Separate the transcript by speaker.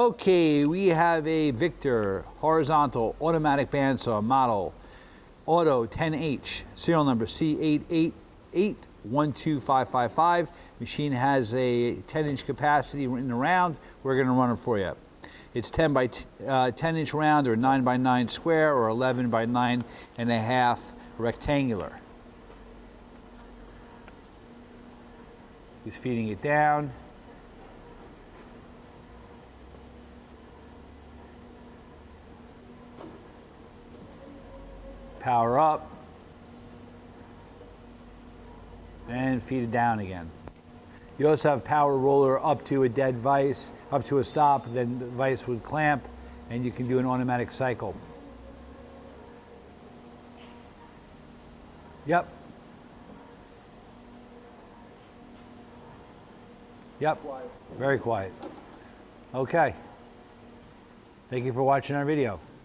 Speaker 1: Okay, we have a Victor horizontal automatic bandsaw model Auto 10H, serial number C8881255. Machine has a 10-inch capacity in the round. We're going to run it for you. It's 10 by 10-inch round, or 9 by 9 square, or 11 by 9.5 rectangular. He's feeding it down. Power up, and feed it down again. You also have power roller up to a dead vise, up to a stop, then the vise would clamp, and you can do an automatic cycle. Yep. Yep. Quiet. Very quiet. Okay. Thank you for watching our video.